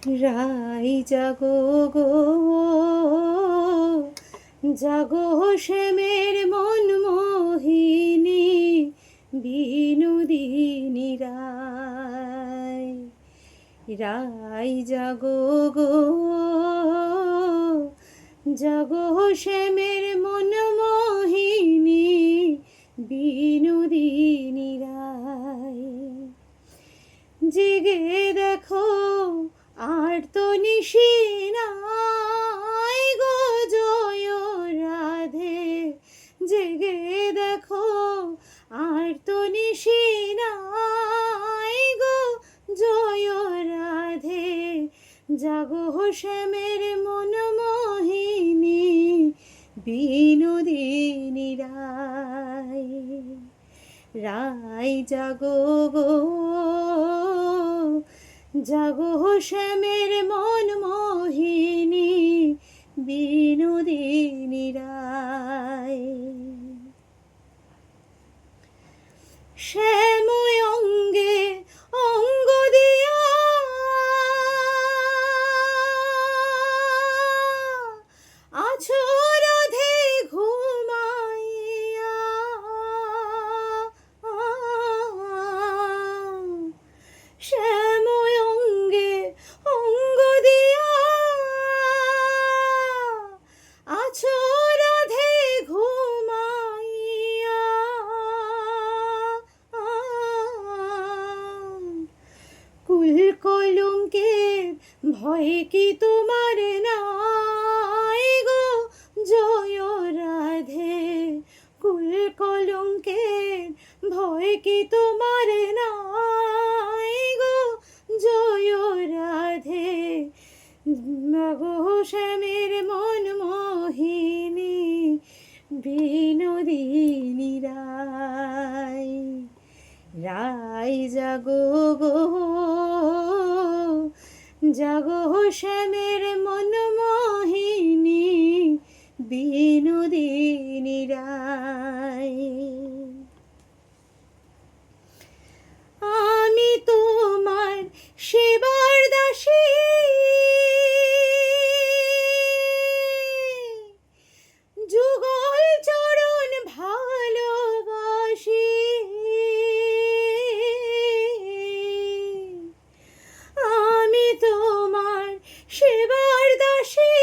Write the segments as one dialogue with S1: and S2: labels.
S1: রাই জাগো গো, জাগো শ্যামের মন মোহিনী বিনোদিনী রায়। রাই জাগো গো, জাগো শ্যামের মন মোহিনী বিনোদিনী রায়। জেগে দেখো আর তো নিশি নাই গো জয় রাধে, জেগে দেখো আর তো নিশি নাই গো জয় রাধে। জাগো শ্যামের মন মোহিনী বিনোদিনী রায়। রাই জাগো গো, জাগো শ্যামের মন মোহিনী বিনোদিনী রায়। শ্যাম অঙ্গে অঙ্গ দিয়া আছো রাধে ঘুমাইয়া, শ্যাম অঙ্গে অঙ্গ দিয়া আছো রাধে ঘুমাইয়া। কুল কলঙ্কের ভয় কি তোমার নাই গো জয় রাধে, কুল কলঙ্কের ভয় কি তোমার নাই গো জয় রাধে। জাগো শ্যামের মন মোহিনী বিনোদিনী রায়। রাই জাগো গো, জাগো শ্যামের মন মোহিনী বিনোদিনী রায়। আমি তোমার সেবার দাসী, যুগল চরণ ভালোবাসি। আমি তোমার সেবার দাসী,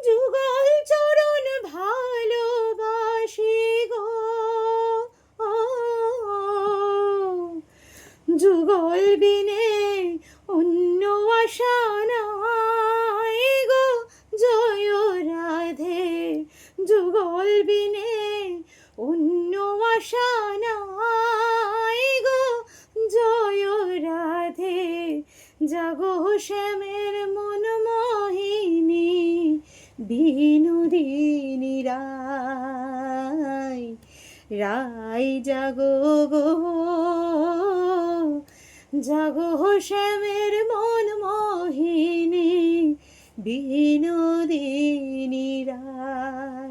S1: যুগল চরণ ভালোবাসি গো। যুগল বিনে অন্য আশা নাই গো জয় রাধে, যুগল বিনে অন্য আশা নাই গো জয় রাধে। জাগো শ্যামের মন মোহিনী বিনোদিনী রায়। রাই জাগো গো, জাগো শ্যামের মন মোহিনী বিনোদিনী রায়।